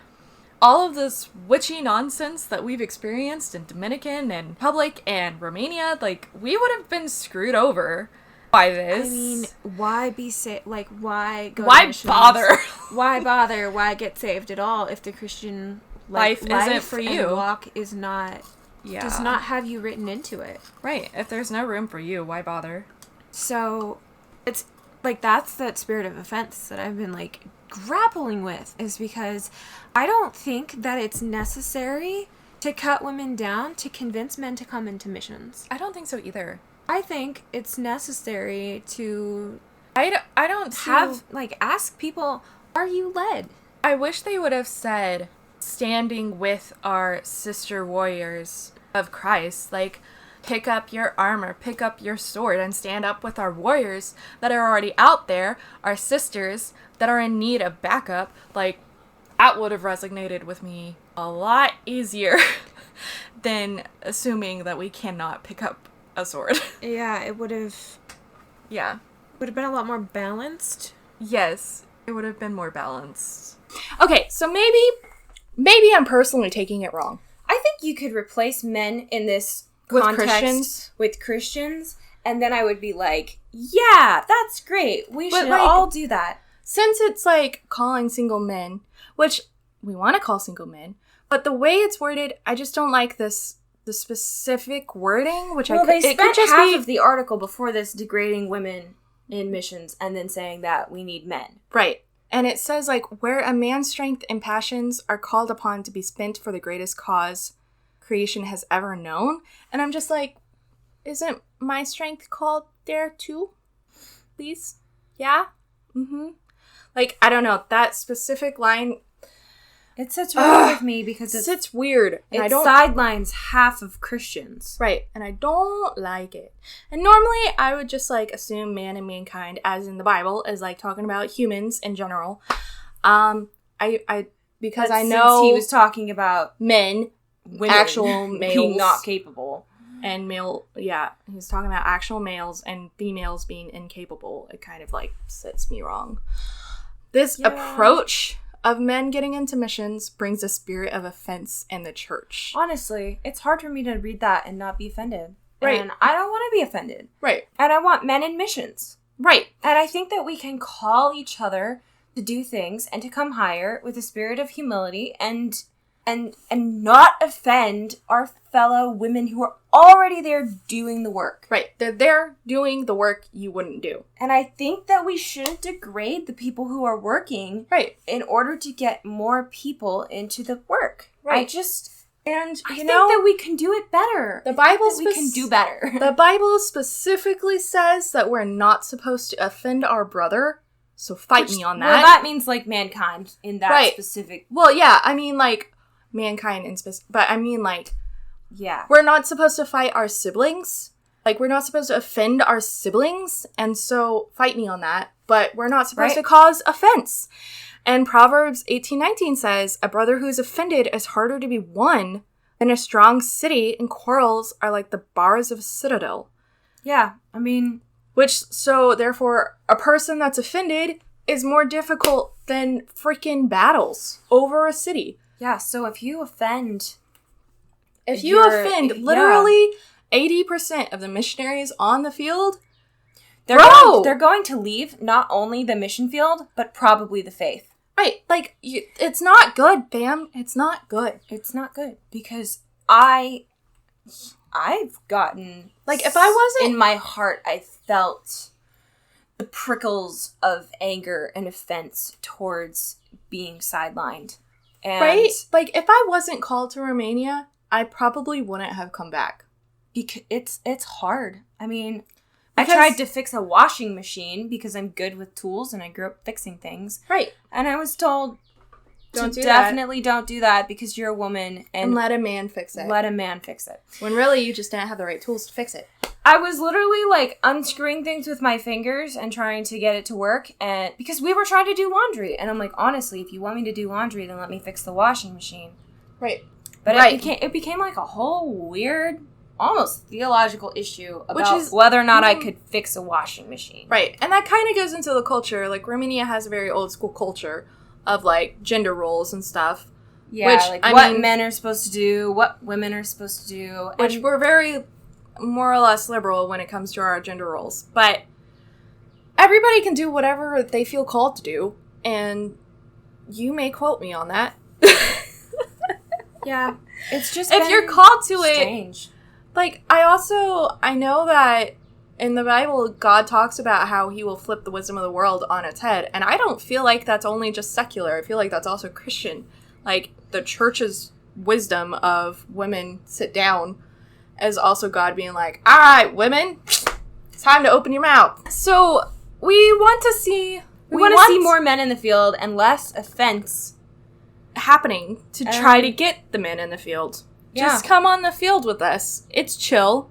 all of this witchy nonsense that we've experienced in Dominican and Republic and Romania, like, we would have been screwed over by this. I mean, why be like, why go why to missions? bother? Why bother? Why get saved at all if the Christian life isn't for you? And walk is not, does not have you written into it. Right. If there's no room for you, why bother? So, it's like, that's that spirit of offense that I've been, like, grappling with, is because I don't think that it's necessary to cut women down to convince men to come into missions. I don't think so either. I think it's necessary to I don't have, like, ask people, are you led? I wish they would have said, standing with our sister warriors of Christ, like, pick up your armor, pick up your sword, and stand up with our warriors that are already out there, our sisters that are in need of backup. Like, that would have resonated with me a lot easier than assuming that we cannot pick up a sword. Yeah, it would have... Yeah. Would have been a lot more balanced. Yes, it would have been more balanced. Okay, so maybe I'm personally taking it wrong. I think you could replace men in this context with Christians, and then I would be like, yeah, that's great. We should all do that. Since it's like calling single men, which we want to call single men, but the way it's worded, I just don't like the specific wording, which they spent half of the article before this degrading women in missions and then saying that we need men. Right. And it says, like, where a man's strength and passions are called upon to be spent for the greatest cause creation has ever known. And I'm just like, isn't my strength called there too? Please? Yeah? Mm-hmm. Like, I don't know. That specific line... It sits wrong with me because it sits weird. It sidelines half of Christians. Right. And I don't like it. And normally I would just like assume man and mankind, as in the Bible, is like talking about humans in general. Because I know he was talking about men, women, actual males being not capable. And he's talking about actual males and females being incapable. It kind of like sets me wrong. This approach of men getting into missions brings a spirit of offense in the church. Honestly, it's hard for me to read that and not be offended. Right. And I don't want to be offended. Right. And I want men in missions. Right. And I think that we can call each other to do things and to come higher with a spirit of humility and not offend our fellow women who are already there doing the work. Right. They're there doing the work you wouldn't do. And I think that we shouldn't degrade the people who are working in order to get more people into the work. Right. I think that we can do it better. The Bible we can do better. The Bible specifically says that we're not supposed to offend our brother. So fight me on that. Well, that means like mankind in that specific. Well, yeah, I mean like mankind in specific, but I mean like, yeah, we're not supposed to fight our siblings. Like, we're not supposed to offend our siblings, and so fight me on that. But we're not supposed to cause offense. And Proverbs 18:19 says, a brother who is offended is harder to be won than a strong city, and quarrels are like the bars of a citadel. Yeah, I mean... So, therefore, a person that's offended is more difficult than freaking battles over a city. Yeah, so if you offend... literally 80% of the missionaries on the field, they're going to leave not only the mission field, but probably the faith. Right. Like, it's not good, fam. It's not good. It's not good. Because I've gotten... Like, if I wasn't... In my heart, I felt the prickles of anger and offense towards being sidelined. And right? Like, if I wasn't called to Romania, I probably wouldn't have come back. It's hard. I mean, I tried to fix a washing machine because I'm good with tools and I grew up fixing things. Right. And I was told don't do that because you're a woman and let a man fix it. Let a man fix it. When really you just didn't have the right tools to fix it. I was literally like unscrewing things with my fingers and trying to get it to work, and because we were trying to do laundry, and I'm like, honestly, if you want me to do laundry, then let me fix the washing machine. Right. But it became like a whole weird, almost theological issue about whether or not I could fix a washing machine. Right. And that kind of goes into the culture. Like, Romania has a very old school culture of, like, gender roles and stuff. Yeah, what men are supposed to do, what women are supposed to do. Which we're very more or less liberal when it comes to our gender roles. But everybody can do whatever they feel called to do. And you may quote me on that. Yeah. It's just if you're called to strange. Like, I know that in the Bible, God talks about how he will flip the wisdom of the world on its head. And I don't feel like that's only just secular. I feel like that's also Christian. Like, the church's wisdom of women sit down is also God being like, all right, women, it's time to open your mouth. So we want to see more men in the field and less offense happening to try to get the men in the field. Yeah. Just come on the field with us. It's chill.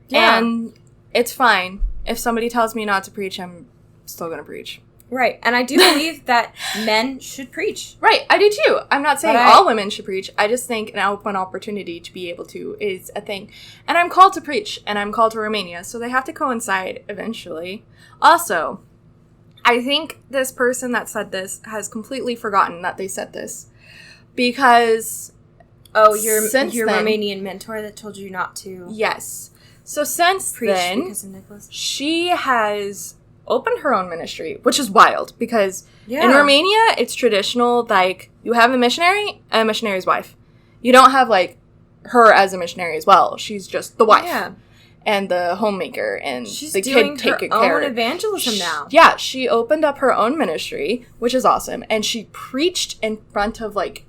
Yeah. And it's fine. If somebody tells me not to preach, I'm still going to preach. Right. And I do believe that men should preach. Right. I do too. I'm not saying all women should preach. I just think an open opportunity to be able to is a thing. And I'm called to preach, and I'm called to Romania, so they have to coincide eventually. Also, I think this person that said this has completely forgotten that they said this. Because Oh, your Romanian mentor that told you not to. Yes. So since then, she has opened her own ministry, which is wild because in Romania, it's traditional, like, you have a missionary and a missionary's wife. You don't have, like, her as a missionary as well. She's just the wife. Yeah. And the homemaker and the kid taking care. She's doing her own evangelism now. Yeah, she opened up her own ministry, which is awesome. And she preached in front of, like,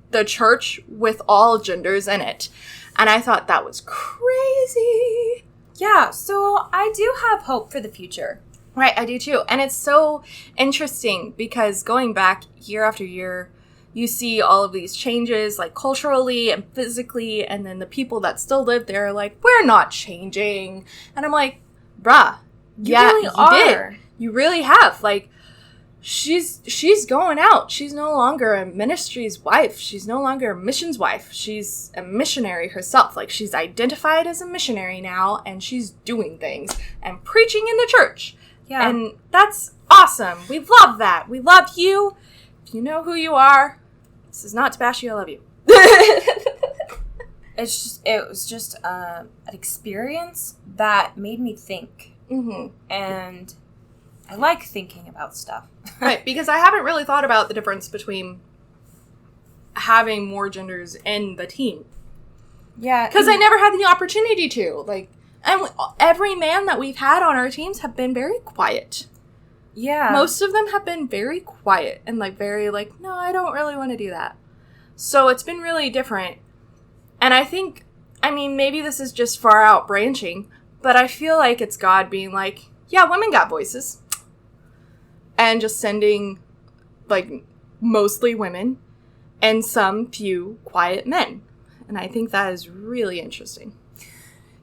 the church with all genders in it. And I thought that was crazy. Yeah, so I do have hope for the future. Right, I do too. And it's so interesting because going back year after year, you see all of these changes, like, culturally and physically, and then the people that still live there are like, we're not changing. And I'm like, bruh, you did. You really have. Like, she's going out. She's no longer a ministry's wife. She's no longer a mission's wife. She's a missionary herself. Like, she's identified as a missionary now, and she's doing things and preaching in the church. Yeah. And that's awesome. We love that. We love you. If you know who you are, this is not to bash you. I love you. It was just an experience that made me think. Mm-hmm. And I like thinking about stuff. Right, because I haven't really thought about the difference between having more genders in the team. Yeah. Because I never had the opportunity to. Like, and every man that we've had on our teams have been very quiet. Yeah. Most of them have been very quiet and, like, very, like, no, I don't really want to do that. So it's been really different. And I think, I mean, maybe this is just far out branching, but I feel like it's God being like, yeah, women got voices. And just sending, like, mostly women and some few quiet men. And I think that is really interesting.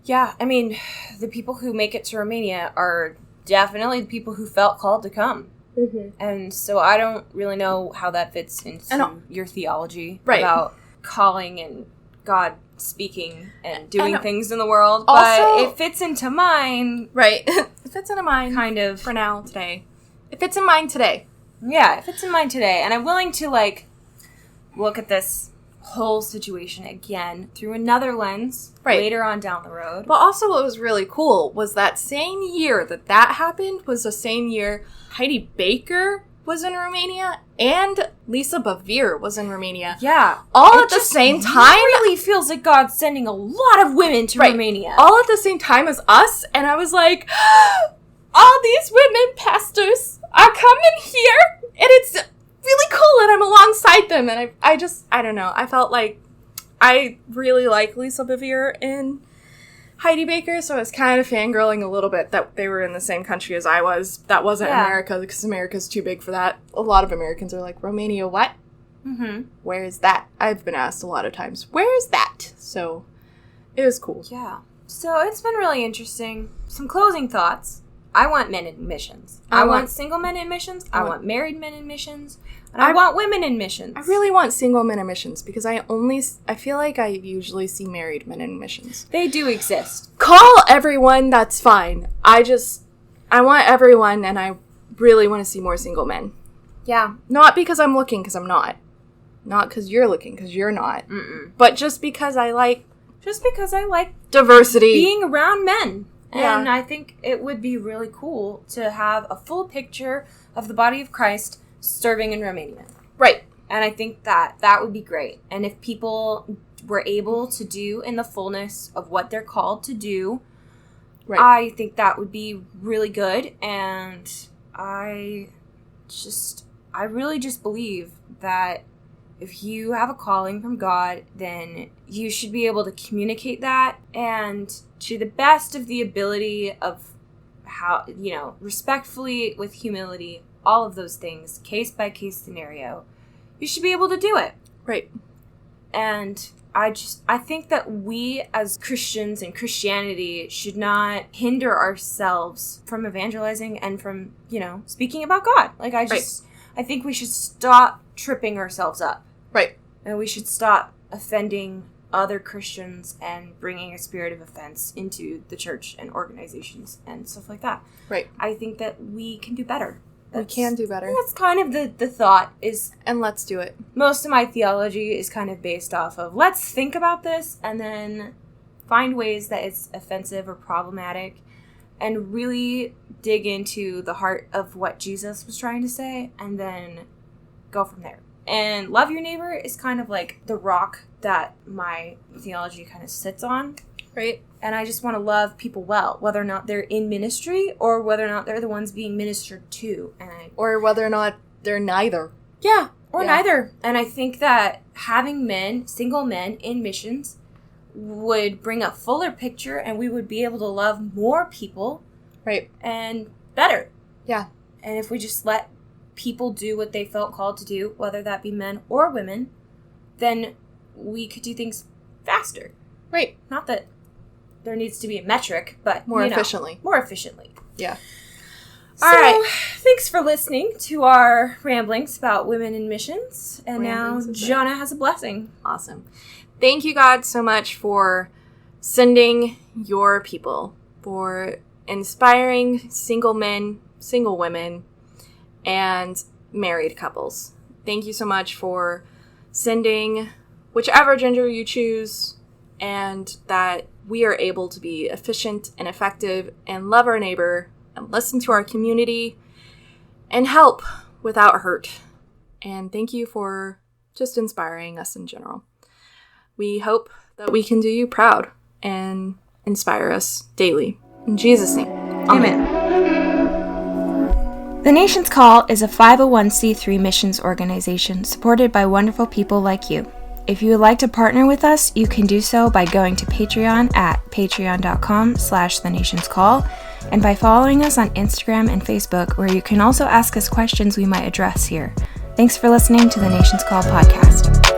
Yeah, I mean, the people who make it to Romania are definitely the people who felt called to come. Mm-hmm. And so I don't really know how that fits into your theology about calling and God speaking and doing things in the world. But it fits into mine. Right. It fits into mine. Kind of. For now, today. It fits in mine today. Yeah, it fits in mine today. And I'm willing to, like, look at this whole situation again through another lens later on down the road. But also what was really cool was that same year that happened was the same year Heidi Baker was in Romania and Lisa Bevere was in Romania. Yeah. All at the same time. It really feels like God's sending a lot of women to Romania. All at the same time as us. And I was like, all these women pastors are coming here. And it's really cool, and I'm alongside them, and I don't know, I felt like I really like Lisa Bevere and Heidi Baker, so I was kind of fangirling a little bit that they were in the same country as I was. That wasn't America, because America's too big for that. A lot of Americans are like, Romania what? Mm-hmm. Where is that? I've been asked a lot of times, where is that? So, it was cool. Yeah. So, it's been really interesting. Some closing thoughts. I want men in missions. I want single men in missions. I want married men in missions. And I want women in missions. I really want single men in missions because I feel like I usually see married men in missions. They do exist. Call everyone, that's fine. I want everyone, and I really want to see more single men. Yeah. Not because I'm looking, because I'm not. Not because you're looking, because you're not. Mm-mm. But just because I like diversity. Being around men. Yeah. And I think it would be really cool to have a full picture of the body of Christ serving in Romania. Right. And I think that would be great. And if people were able to do in the fullness of what they're called to do, I think that would be really good. And I really just believe that if you have a calling from God, then you should be able to communicate that, and to the best of the ability of how, respectfully, with humility, all of those things, case by case scenario, you should be able to do it. Right. And I think that we as Christians and Christianity should not hinder ourselves from evangelizing and from, speaking about God. I think we should stop tripping ourselves up. Right. And we should stop offending other Christians and bringing a spirit of offense into the church and organizations and stuff like that. Right. I think that we can do better We can do better. That's kind of the thought is... And let's do it. Most of my theology is kind of based off of, let's think about this and then find ways that it's offensive or problematic and really dig into the heart of what Jesus was trying to say and then go from there. And love your neighbor is kind of like the rock that my theology kind of sits on. Right. And I just want to love people well, whether or not they're in ministry or whether or not they're the ones being ministered to. Or whether or not they're neither. Yeah, or neither. And I think that having single men in missions would bring a fuller picture and we would be able to love more people. Right. And better. Yeah. And if we just let people do what they felt called to do, whether that be men or women, then we could do things faster. Right. Not that there needs to be a metric, but more efficiently. More efficiently. Yeah. All right. Thanks for listening to our ramblings about women in missions. And now Jonna has a blessing. Awesome. Thank you, God, so much for sending your people, for inspiring single men, single women, and married couples. Thank you so much for sending whichever gender you choose, and that we are able to be efficient and effective and love our neighbor and listen to our community and help without hurt. And thank you for just inspiring us in general. We hope that we can do you proud and inspire us daily. In Jesus' name, amen. The Nation's Call is a 501c3 missions organization supported by wonderful people like you. If you would like to partner with us, you can do so by going to Patreon at patreon.com/thenationscall and by following us on Instagram and Facebook, where you can also ask us questions we might address here. Thanks for listening to the Nation's Call podcast.